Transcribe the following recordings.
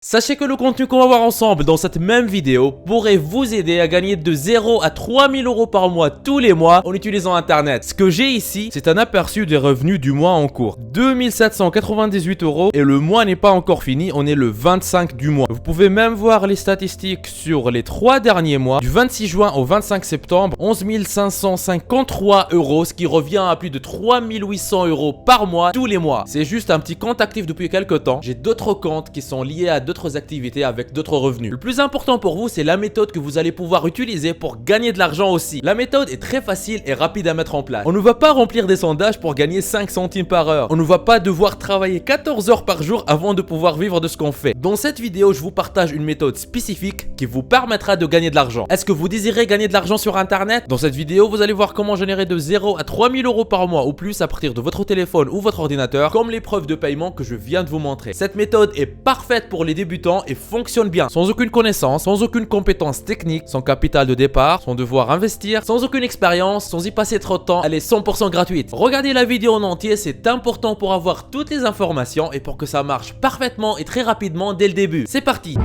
Sachez que le contenu qu'on va voir ensemble dans cette même vidéo pourrait vous aider à gagner de 0 à 3000 euros par mois tous les mois en utilisant internet. Ce que j'ai ici, c'est un aperçu des revenus du mois en cours. 2798 euros et le mois n'est pas encore fini, on est le 25 du mois. Vous pouvez même voir les statistiques sur les 3 derniers mois. Du 26 juin au 25 septembre, 11 553 euros, ce qui revient à plus de 3800 euros par mois tous les mois. C'est juste un petit compte actif depuis quelques temps. J'ai d'autres comptes qui sont liés à d'autres activités avec d'autres revenus. Le plus important pour vous, c'est la méthode que vous allez pouvoir utiliser pour gagner de l'argent aussi. La méthode est très facile et rapide à mettre en place. On ne va pas remplir des sondages pour gagner 5 centimes par heure. On ne va pas devoir travailler 14 heures par jour avant de pouvoir vivre de ce qu'on fait. Dans cette vidéo, je vous partage une méthode spécifique qui vous permettra de gagner de l'argent. Est-ce que vous désirez gagner de l'argent sur internet? Dans cette vidéo, vous allez voir comment générer de 0 à 3000 euros par mois ou plus à partir de votre téléphone ou votre ordinateur, comme les preuves de paiement que je viens de vous montrer. Cette méthode est parfaite pour les débutants et fonctionne bien, sans aucune connaissance, sans aucune compétence technique, sans capital de départ, sans devoir investir, sans aucune expérience, sans y passer trop de temps. Elle est 100% gratuite. Regardez la vidéo en entier, c'est important pour avoir toutes les informations et pour que ça marche parfaitement et très rapidement dès le début. C'est parti!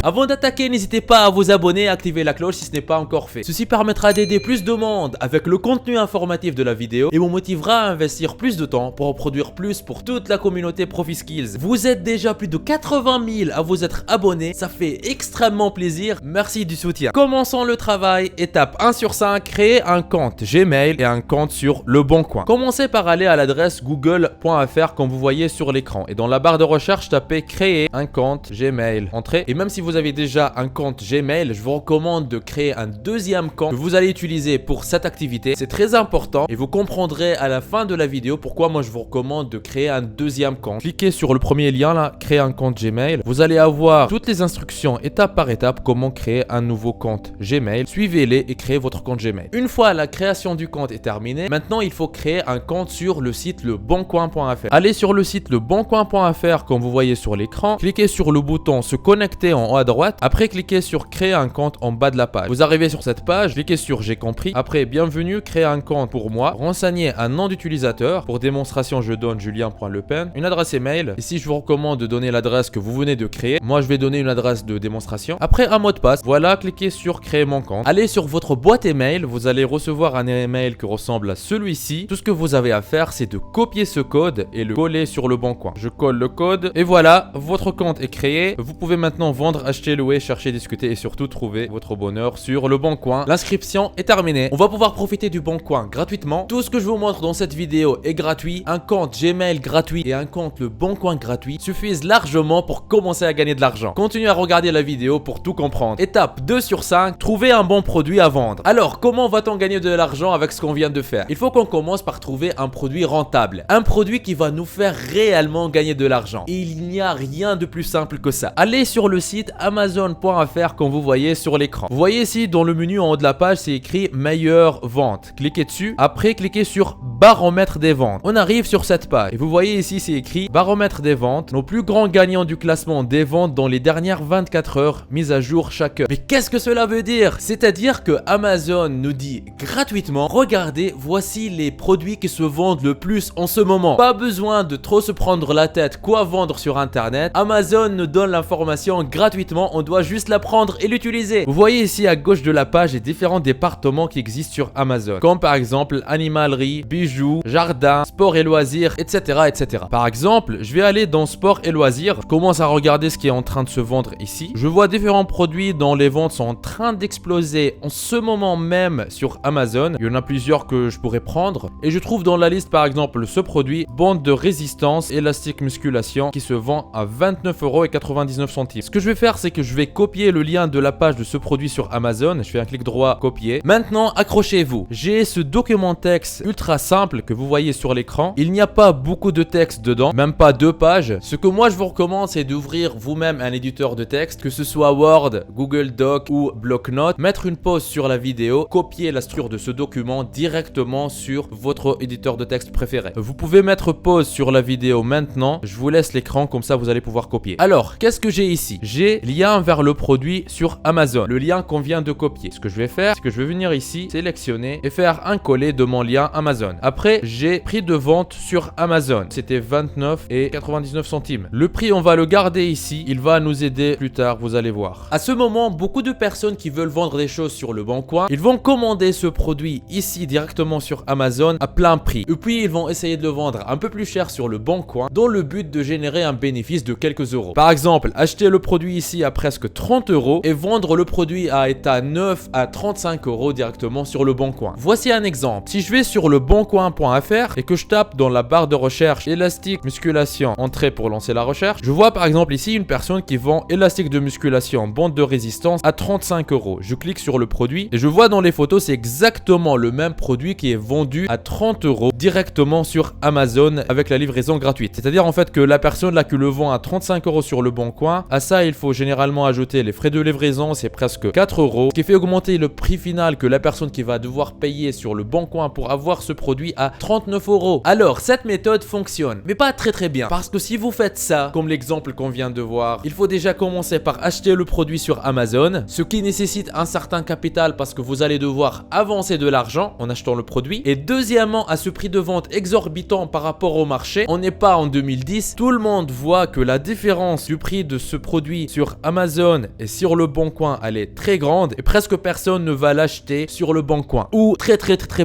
Avant d'attaquer, n'hésitez pas à vous abonner et activer la cloche si ce n'est pas encore fait. Ceci permettra d'aider plus de monde avec le contenu informatif de la vidéo et vous motivera à investir plus de temps pour en produire plus pour toute la communauté ProfiSkills. Vous êtes déjà plus de 80 000 à vous être abonnés, ça fait extrêmement plaisir, merci du soutien. Commençons le travail, étape 1 sur 5, créer un compte Gmail et un compte sur Le Bon Coin. Commencez par aller à l'adresse google.fr comme vous voyez sur l'écran et dans la barre de recherche, tapez créer un compte Gmail. Entrez et même si vous avez déjà un compte Gmail, je vous recommande de créer un deuxième compte que vous allez utiliser pour cette activité. C'est très important et vous comprendrez à la fin de la vidéo pourquoi moi je vous recommande de créer un deuxième compte. Cliquez sur le premier lien là, créer un compte Gmail. Vous allez avoir toutes les instructions étape par étape comment créer un nouveau compte Gmail. Suivez-les et créez votre compte Gmail. Une fois la création du compte est terminée, maintenant il faut créer un compte sur le site leboncoin.fr. Allez sur le site leboncoin.fr comme vous voyez sur l'écran. Cliquez sur le bouton se connecter en haut à droite. Après, cliquez sur créer un compte en bas de la page. Vous arrivez sur cette page, cliquez sur j'ai compris. Après, bienvenue, créer un compte pour moi. Renseignez un nom d'utilisateur. Pour démonstration, je donne julien.lepen. Une adresse email. Ici, je vous recommande de donner l'adresse que vous venez de créer. Moi, je vais donner une adresse de démonstration. Après, un mot de passe. Voilà, cliquez sur créer mon compte. Allez sur votre boîte email. Vous allez recevoir un email qui ressemble à celui-ci. Tout ce que vous avez à faire, c'est de copier ce code et le coller sur Le Bon Coin. Je colle le code et voilà, votre compte est créé. Vous pouvez maintenant vendre, acheter, louer, chercher, discuter et surtout trouver votre bonheur sur Le Bon Coin. L'inscription est terminée. On va pouvoir profiter du Bon Coin gratuitement. Tout ce que je vous montre dans cette vidéo est gratuit. Un compte Gmail gratuit et un compte Le Bon Coin gratuit suffisent largement pour commencer à gagner de l'argent. Continuez à regarder la vidéo pour tout comprendre. Étape 2 sur 5, trouver un bon produit à vendre. Alors, comment va-t-on gagner de l'argent avec ce qu'on vient de faire? Il faut qu'on commence par trouver un produit rentable. Un produit qui va nous faire réellement gagner de l'argent. Et il n'y a rien de plus simple que ça. Allez sur le site Amazon.fr comme vous voyez sur l'écran. Vous voyez ici dans le menu en haut de la page, c'est écrit meilleure vente. Cliquez dessus. Après, cliquez sur baromètre des ventes. On arrive sur cette page et vous voyez ici, c'est écrit baromètre des ventes. Nos plus grands gagnants du classement des ventes dans les dernières 24 heures, mise à jour chaque heure. Mais qu'est-ce que cela veut dire? C'est-à-dire que Amazon nous dit gratuitement, regardez, voici les produits qui se vendent le plus en ce moment. Pas besoin de trop se prendre la tête quoi vendre sur internet. Amazon nous donne l'information gratuitement, on doit juste la prendre et l'utiliser. Vous voyez ici à gauche de la page les différents départements qui existent sur Amazon, comme par exemple animalerie, bijoux, jardin, sport et loisirs, etc., etc. Par exemple, je vais aller dans sport et loisirs. Je commence à regarder ce qui est en train de se vendre ici. Je vois différents produits dont les ventes sont en train d'exploser en ce moment même sur Amazon. Il y en a plusieurs que je pourrais prendre et je trouve dans la liste par exemple ce produit bande de résistance élastique musculation qui se vend à 29,99 €. Ce que je vais faire, c'est que je vais copier le lien de la page de ce produit sur Amazon. Je fais un clic droit, copier. Maintenant, accrochez-vous. J'ai ce document texte ultra simple que vous voyez sur l'écran. Il n'y a pas beaucoup de texte dedans, même pas 2 pages. Ce que moi je vous recommande, c'est d'ouvrir vous-même un éditeur de texte, que ce soit Word, Google Doc ou Bloc-Notes. Mettre une pause sur la vidéo, copier la structure de ce document directement sur votre éditeur de texte préféré. Vous pouvez mettre pause sur la vidéo maintenant. Je vous laisse l'écran, comme ça vous allez pouvoir copier. Alors, qu'est-ce que j'ai ici? J'ai lien vers le produit sur Amazon, le lien qu'on vient de copier. Ce que je vais faire, c'est que je vais venir ici, sélectionner et faire un coller de mon lien Amazon. Après, j'ai prix de vente sur Amazon. C'était 29,99 centimes. Le prix, on va le garder ici. Il va nous aider plus tard, vous allez voir. À ce moment, beaucoup de personnes qui veulent vendre des choses sur le Bon Coin, ils vont commander ce produit ici directement sur Amazon à plein prix. Et puis, ils vont essayer de le vendre un peu plus cher sur le Bon Coin dans le but de générer un bénéfice de quelques euros. Par exemple, acheter le produit ici à presque 30 euros et vendre le produit à état neuf à 35 euros directement sur le Bon Coin. Voici un exemple. Si je vais sur le boncoin.fr et que je tape dans la barre de recherche élastique musculation entrée pour lancer la recherche, je vois par exemple ici une personne qui vend élastique de musculation bande de résistance à 35 euros. Je clique sur le produit et je vois dans les photos c'est exactement le même produit qui est vendu à 30 euros directement sur Amazon avec la livraison gratuite. C'est-à-dire en fait que la personne là qui le vend à 35 euros sur le Bon Coin, à ça il faut généralement ajouter les frais de livraison, c'est presque 4 euros, ce qui fait augmenter le prix final que la personne qui va devoir payer sur le Bon Coin pour avoir ce produit à 39 euros. Alors cette méthode fonctionne, mais pas très bien, parce que si vous faites ça, comme l'exemple qu'on vient de voir, il faut déjà commencer par acheter le produit sur Amazon, ce qui nécessite un certain capital parce que vous allez devoir avancer de l'argent en achetant le produit. Et deuxièmement, à ce prix de vente exorbitant par rapport au marché, on n'est pas en 2010, tout le monde voit que la différence du prix de ce produit sur Amazon et sur le Bon Coin, elle est très grande et presque personne ne va l'acheter sur le Bon Coin, ou très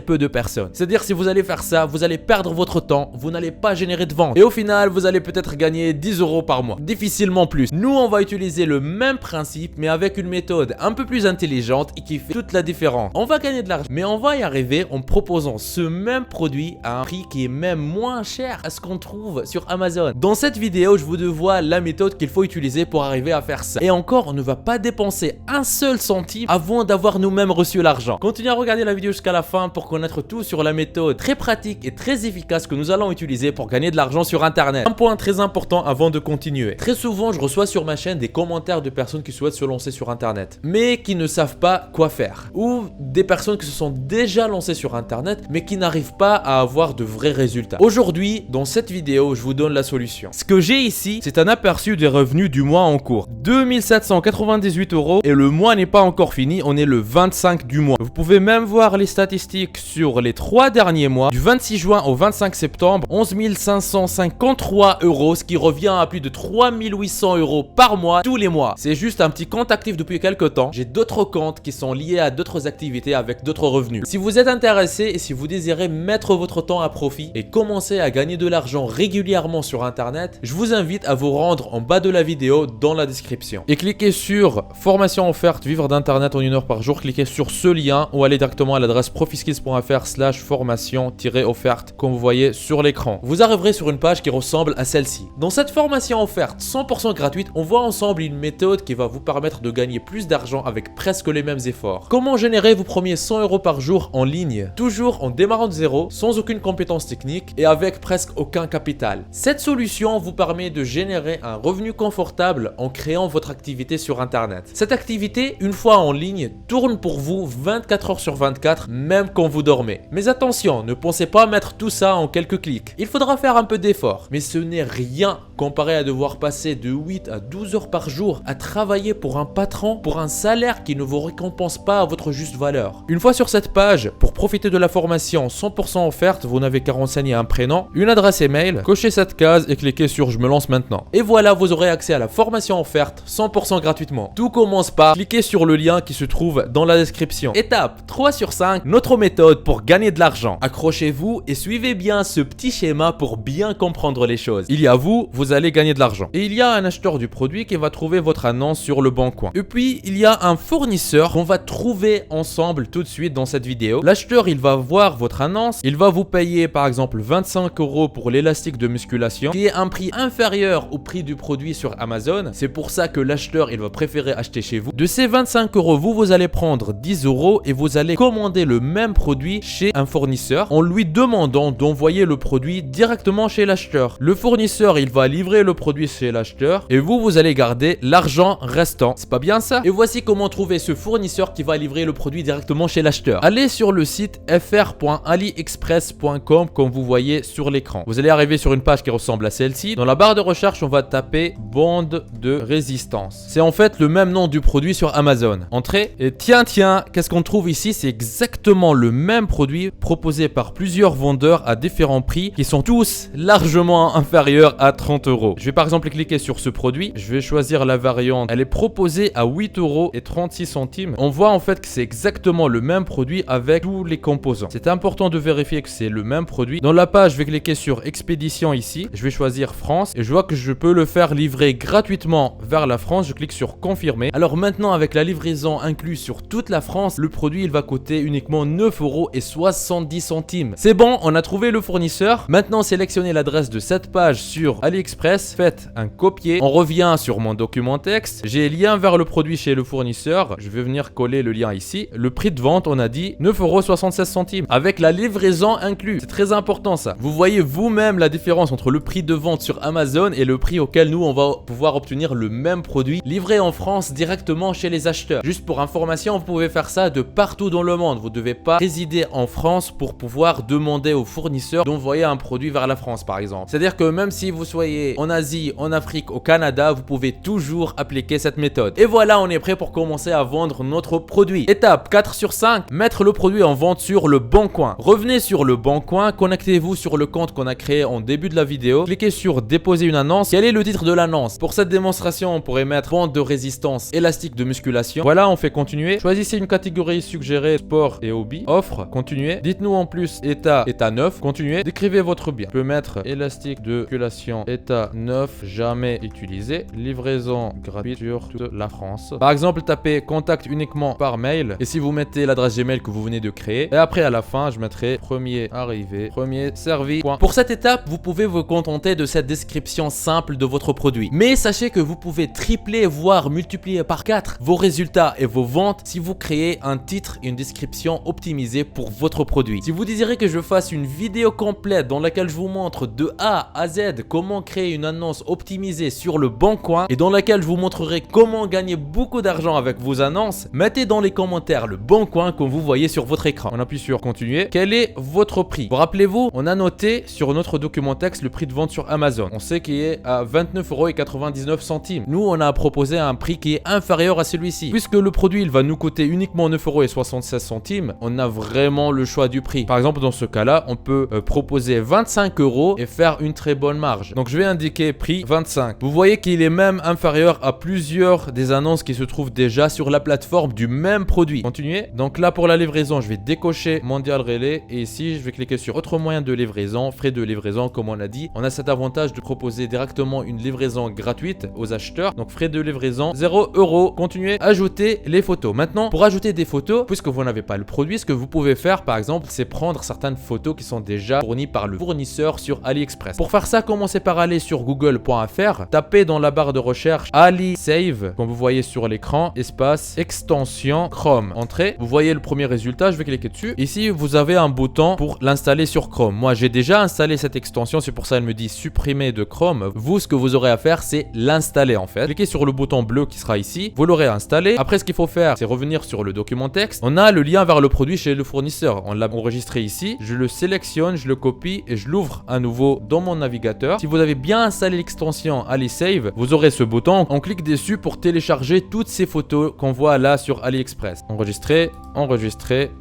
peu de personnes. C'est-à-dire si vous allez faire ça, vous allez perdre votre temps, vous n'allez pas générer de vente et au final vous allez peut-être gagner 10 euros par mois, difficilement plus. Nous on va utiliser le même principe mais avec une méthode un peu plus intelligente et qui fait toute la différence. On va gagner de l'argent, mais on va y arriver en proposant ce même produit à un prix qui est même moins cher à ce qu'on trouve sur Amazon. Dans cette vidéo, je vous dévoile la méthode qu'il faut utiliser pour arriver à faire ça. Et encore, on ne va pas dépenser un seul centime avant d'avoir nous-mêmes reçu l'argent. Continuez à regarder la vidéo jusqu'à la fin pour connaître tout sur la méthode très pratique et très efficace que nous allons utiliser pour gagner de l'argent sur Internet. Un point très important avant de continuer. Très souvent, je reçois sur ma chaîne des commentaires de personnes qui souhaitent se lancer sur Internet, mais qui ne savent pas quoi faire. Ou des personnes qui se sont déjà lancées sur Internet, mais qui n'arrivent pas à avoir de vrais résultats. Aujourd'hui, dans cette vidéo, je vous donne la solution. Ce que j'ai ici, c'est un aperçu des revenus du mois en cours. 2798 euros et le mois n'est pas encore fini, on est le 25 du mois. Vous pouvez même voir les statistiques sur les 3 derniers mois. Du 26 juin au 25 septembre, 11 553 euros, ce qui revient à plus de 3800 euros par mois, tous les mois. C'est juste un petit compte actif depuis quelques temps. J'ai d'autres comptes qui sont liés à d'autres activités avec d'autres revenus. Si vous êtes intéressé et si vous désirez mettre votre temps à profit et commencer à gagner de l'argent régulièrement sur Internet, je vous invite à vous rendre en bas de la vidéo dans la description. Et cliquez sur formation offerte vivre d'Internet en 1 heure par jour. Cliquez sur ce lien ou allez directement à l'adresse profiskills.fr/formation-offerte comme vous voyez sur l'écran. Vous arriverez sur une page qui ressemble à celle-ci. Dans cette formation offerte 100% gratuite, on voit ensemble une méthode qui va vous permettre de gagner plus d'argent avec presque les mêmes efforts. Comment générer vos premiers 100 euros par jour en ligne, toujours en démarrant de zéro, sans aucune compétence technique et avec presque aucun capital. Cette solution vous permet de générer un revenu confortable en créant votre activité sur Internet. Cette activité, une fois en ligne, tourne pour vous 24 heures sur 24, même quand vous dormez. Mais attention, ne pensez pas mettre tout ça en quelques clics. Il faudra faire un peu d'effort, mais ce n'est rien comparé à devoir passer de 8 à 12 heures par jour à travailler pour un patron, pour un salaire qui ne vous récompense pas à votre juste valeur. Une fois sur cette page, pour profiter de la formation 100% offerte, vous n'avez qu'à renseigner un prénom, une adresse email, cochez cette case et cliquez sur je me lance maintenant. Et voilà, vous aurez accès à la formation offerte 100% gratuitement. Tout commence par cliquer sur le lien qui se trouve dans la description. Étape 3 sur 5, notre méthode pour gagner de l'argent. Accrochez-vous et suivez bien ce petit schéma pour bien comprendre les choses. Il y a vous allez gagner de l'argent. Et il y a un acheteur du produit qui va trouver votre annonce sur le Bon Coin. Et puis, il y a un fournisseur qu'on va trouver ensemble tout de suite dans cette vidéo. L'acheteur, il va voir votre annonce. Il va vous payer par exemple 25 euros pour l'élastique de musculation, qui est un prix inférieur au prix du produit sur Amazon. C'est pour ça que l'acheteur, il va préférer acheter chez vous. De ces 25 euros, vous allez prendre 10 euros et vous allez commander le même produit chez un fournisseur en lui demandant d'envoyer le produit directement chez l'acheteur. Le fournisseur, il va livrer le produit chez l'acheteur et vous allez garder l'argent restant. C'est pas bien ça? Et voici comment trouver ce fournisseur qui va livrer le produit directement chez l'acheteur. Allez sur le site fr.aliexpress.com comme vous voyez sur l'écran. Vous allez arriver sur une page qui ressemble à celle-ci. Dans la barre de recherche, on va taper bande de résistance résistance. C'est en fait le même nom du produit sur Amazon. Entrez et tiens, qu'est-ce qu'on trouve ici? C'est exactement le même produit proposé par plusieurs vendeurs à différents prix qui sont tous largement inférieurs à 30 euros. Je vais par exemple cliquer sur ce produit. Je vais choisir la variante. Elle est proposée à 8 euros et 36 centimes. On voit en fait que c'est exactement le même produit avec tous les composants. C'est important de vérifier que c'est le même produit. Dans la page, je vais cliquer sur expédition ici. Je vais choisir France et je vois que je peux le faire livrer gratuitement vers la France. Je clique sur confirmer. Alors maintenant, avec la livraison incluse sur toute la France, le produit il va coûter uniquement 9 euros et 70 centimes. C'est bon, on a trouvé le fournisseur. Maintenant, sélectionnez l'adresse de cette page sur AliExpress. Faites un copier. On revient sur mon document texte. J'ai lien vers le produit chez le fournisseur. Je vais venir coller le lien ici. Le prix de vente, on a dit 9,76 € avec la livraison inclus. C'est très important ça. Vous voyez vous-même la différence entre le prix de vente sur Amazon et le prix auquel nous on va pouvoir obtenir le même produit livré en France directement chez les acheteurs. Juste pour information, vous pouvez faire ça de partout dans le monde. Vous ne devez pas résider en France pour pouvoir demander au fournisseur d'envoyer un produit vers la France par exemple. C'est-à-dire que même si vous soyez en Asie, en Afrique, au Canada, vous pouvez toujours appliquer cette méthode. Et voilà, on est prêt pour commencer à vendre notre produit. Étape 4 sur 5, mettre le produit en vente sur le Bon Coin. Revenez sur le Bon Coin, connectez-vous sur le compte qu'on a créé en début de la vidéo. Cliquez sur déposer une annonce. Quel est le titre de l'annonce? Pour cette démonstration, on pourrait mettre vente de résistance élastique de musculation. Voilà, on fait continuer. Choisissez une catégorie suggérée, sport et hobby. Offre, continuer. Dites-nous en plus état neuf, continuer. Décrivez votre bien. Je peux mettre élastique de musculation, état neuf, jamais utilisé. Livraison gratuite sur toute la France. Par exemple, tapez contact uniquement par mail. Et si vous mettez l'adresse Gmail que vous venez de créer, et après à la fin, je mettrai premier arrivé, premier servi. Point. Pour cette étape, vous pouvez vous contenter de cette description simple de votre produit. Mais sachez que vous pouvez tripler, voire multiplier par 4 vos résultats et vos ventes si vous créez un titre et une description optimisée pour votre produit. Si vous désirez que je fasse une vidéo complète dans laquelle je vous montre de A à Z comment créer une annonce optimisée sur le Bon Coin et dans laquelle je vous montrerai comment gagner beaucoup d'argent avec vos annonces, mettez dans les commentaires le Bon Coin comme vous voyez sur votre écran. On appuie sur continuer. Quel est votre prix? Vous rappelez-vous, on a noté sur notre document texte le prix de vente sur Amazon. On sait qu'il est à 29,99 €. Nous, on a proposé un prix qui est inférieur à celui-ci. Puisque le produit, il va nous coûter uniquement 9,76 €, on a vraiment le choix du prix. Par exemple, dans ce cas-là, on peut proposer 25 € et faire une très bonne marge. Donc, je vais indiquer prix 25. Vous voyez qu'il est même inférieur à plusieurs des annonces qui se trouvent déjà sur la plateforme du même produit. Continuez. Donc là, pour la livraison, je vais décocher Mondial Relay et ici, je vais cliquer sur autre moyen de livraison, frais de livraison, comme on a dit. On a cet avantage de proposer directement une livraison gratuite aux acheteurs. Donc, frais de livraison, 0 €. Continuez. Ajouter les photos. Maintenant, pour ajouter des photos, puisque vous n'avez pas le produit, ce que vous pouvez faire, par exemple, c'est prendre certaines photos qui sont déjà fournies par le fournisseur sur AliExpress. Pour faire ça, commencez par aller sur google.fr, tapez dans la barre de recherche AliSave, comme vous voyez sur l'écran, espace extension Chrome. Entrez, vous voyez le premier résultat, je vais cliquer dessus. Ici, vous avez un bouton pour l'installer sur Chrome. Moi, j'ai déjà installé cette extension, c'est pour ça qu'elle me dit supprimer de Chrome. Vous, ce que vous aurez à faire, c'est l'installer en fait. Cliquez sur le bouton bleu qui sera ici, vous l'aurez installé. Après, ce qu'il faut faire, c'est revenir sur le document texte. On a le lien vers le produit chez le fournisseur. On l'a enregistré ici. Je le sélectionne, je le copie et je l'ouvre à nouveau dans mon navigateur. Si vous avez bien installé l'extension AliSave, vous aurez ce bouton. On clique dessus pour télécharger toutes ces photos qu'on voit là sur AliExpress. Enregistrer, enregistrer,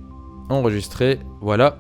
enregistrer, voilà,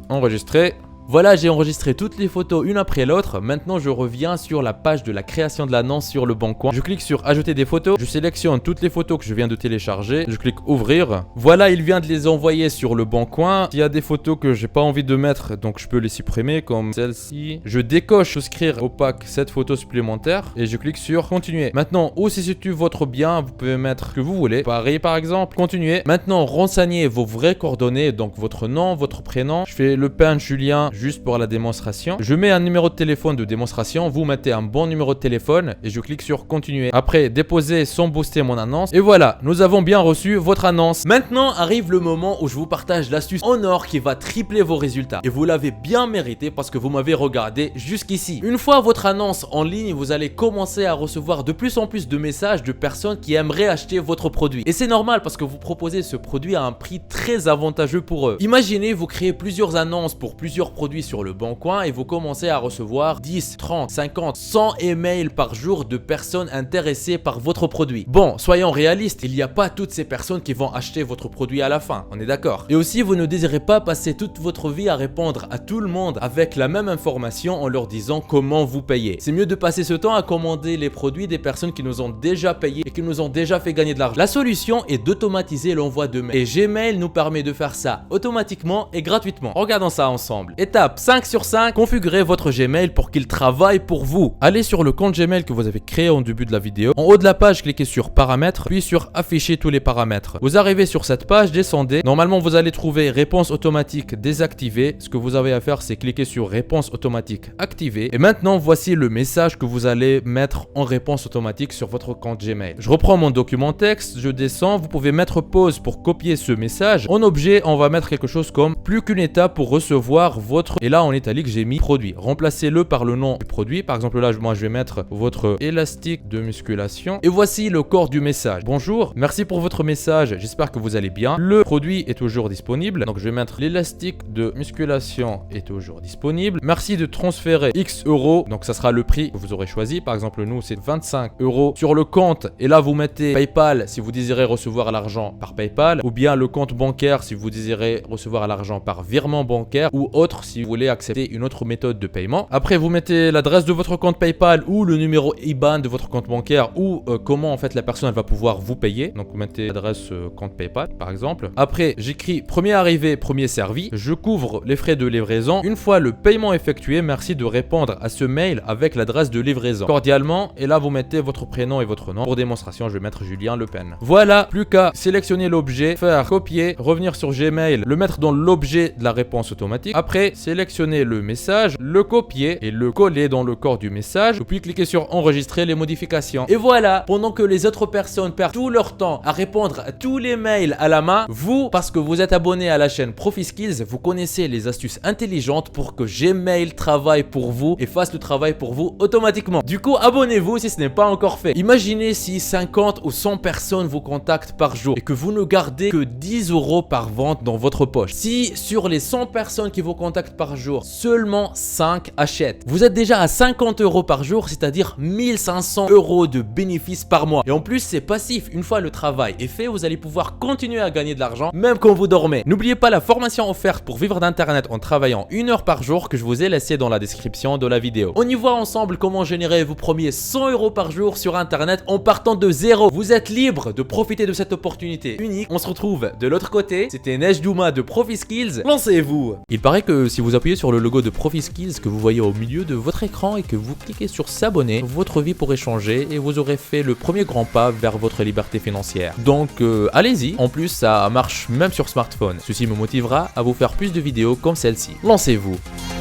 enregistrer. Voilà, j'ai enregistré toutes les photos une après l'autre. Maintenant, je reviens sur la page de la création de l'annonce sur le Bon Coin. Je clique sur ajouter des photos. Je sélectionne toutes les photos que je viens de télécharger. Je clique ouvrir. Voilà, il vient de les envoyer sur le Bon Coin. Il y a des photos que j'ai pas envie de mettre, donc je peux les supprimer comme celle-ci. Je décoche souscrire au pack cette photo supplémentaire et je clique sur continuer. Maintenant, où se situe votre bien, vous pouvez mettre ce que vous voulez. Paris par exemple. Continuer. Maintenant, renseignez vos vraies coordonnées, donc votre nom, votre prénom. Je fais Le Pen Julien juste pour la démonstration. Je mets un numéro de téléphone de démonstration, vous mettez un bon numéro de téléphone et je clique sur continuer. Après, déposer sans booster mon annonce. Et voilà, nous avons bien reçu votre annonce. Maintenant arrive le moment où je vous partage l'astuce en or qui va tripler vos résultats. Et vous l'avez bien mérité parce que vous m'avez regardé jusqu'ici. Une fois votre annonce en ligne, vous allez commencer à recevoir de plus en plus de messages de personnes qui aimeraient acheter votre produit. Et c'est normal parce que vous proposez ce produit à un prix très avantageux pour eux. Imaginez, vous créez plusieurs annonces pour plusieurs produits produit sur le bon coin et vous commencez à recevoir 10, 30, 50, 100 emails par jour de personnes intéressées par votre produit. Bon, soyons réalistes, il n'y a pas toutes ces personnes qui vont acheter votre produit à la fin, on est d'accord. Et aussi, vous ne désirez pas passer toute votre vie à répondre à tout le monde avec la même information en leur disant comment vous payer. C'est mieux de passer ce temps à commander les produits des personnes qui nous ont déjà payé et qui nous ont déjà fait gagner de l'argent. La solution est d'automatiser l'envoi de mails. Et Gmail nous permet de faire ça automatiquement et gratuitement. Regardons ça ensemble. Étape 5 sur 5, configurez votre Gmail pour qu'il travaille pour vous. Allez sur le compte Gmail que vous avez créé en début de la vidéo. En haut de la page, cliquez sur paramètres, puis sur afficher tous les paramètres. Vous arrivez sur cette page, descendez. Normalement, vous allez trouver réponse automatique désactivée. Ce que vous avez à faire, c'est cliquer sur réponse automatique activée. Et maintenant, voici le message que vous allez mettre en réponse automatique sur votre compte Gmail. Je reprends mon document texte, je descends. Vous pouvez mettre pause pour copier ce message. En objet, on va mettre quelque chose comme plus qu'une étape pour recevoir votre... Et là, en italique, j'ai mis produit. Remplacez-le par le nom du produit. Par exemple, là, moi, je vais mettre votre élastique de musculation. Et voici le corps du message. Bonjour, merci pour votre message. J'espère que vous allez bien. Le produit est toujours disponible. Donc, je vais mettre l'élastique de musculation est toujours disponible. Merci de transférer X euros. Donc, ça sera le prix que vous aurez choisi. Par exemple, nous, c'est 25 euros sur le compte. Et là, vous mettez PayPal si vous désirez recevoir l'argent par PayPal. Ou bien le compte bancaire si vous désirez recevoir l'argent par virement bancaire. Ou autre si vous voulez accepter une autre méthode de paiement. Après, vous mettez l'adresse de votre compte PayPal ou le numéro IBAN de votre compte bancaire ou comment en fait la personne elle va pouvoir vous payer. Donc, vous mettez l'adresse compte PayPal par exemple. Après, j'écris premier arrivé, premier servi. Je couvre les frais de livraison. Une fois le paiement effectué, merci de répondre à ce mail avec l'adresse de livraison. Cordialement, et là vous mettez votre prénom et votre nom. Pour démonstration, je vais mettre Julien Le Pen. Voilà, plus qu'à sélectionner l'objet, faire copier, revenir sur Gmail, le mettre dans l'objet de la réponse automatique. Après, sélectionner le message, le copier et le coller dans le corps du message. Puis cliquer sur enregistrer les modifications. Et voilà, pendant que les autres personnes perdent tout leur temps à répondre à tous les mails à la main, vous, parce que vous êtes abonné à la chaîne ProfiSkills, vous connaissez les astuces intelligentes pour que Gmail travaille pour vous et fasse le travail pour vous automatiquement. Du coup, abonnez-vous si ce n'est pas encore fait. Imaginez si 50 ou 100 personnes vous contactent par jour et que vous ne gardez que 10 euros par vente dans votre poche. Si sur les 100 personnes qui vous contactent par jour, seulement 5 achètent, vous êtes déjà à 50 euros par jour, c'est-à-dire 1500 euros de bénéfices par mois. Et en plus, c'est passif. Une fois le travail est fait, vous allez pouvoir continuer à gagner de l'argent même quand vous dormez. N'oubliez pas la formation offerte pour vivre d'internet en travaillant 1 heure par jour que je vous ai laissé dans la description de la vidéo. On y voit ensemble comment générer vos premiers 100 euros par jour sur internet en partant de zéro. Vous êtes libre de profiter de cette opportunité unique. On se retrouve de l'autre côté. C'était Nejdouma de ProfiSkills. Lancez-vous! Il paraît que si vous appuyez sur le logo de ProfiSkills que vous voyez au milieu de votre écran et que vous cliquez sur s'abonner, votre vie pourrait changer et vous aurez fait le premier grand pas vers votre liberté financière. Donc allez-y. En plus, ça marche même sur smartphone. Ceci me motivera à vous faire plus de vidéos comme celle-ci. Lancez-vous!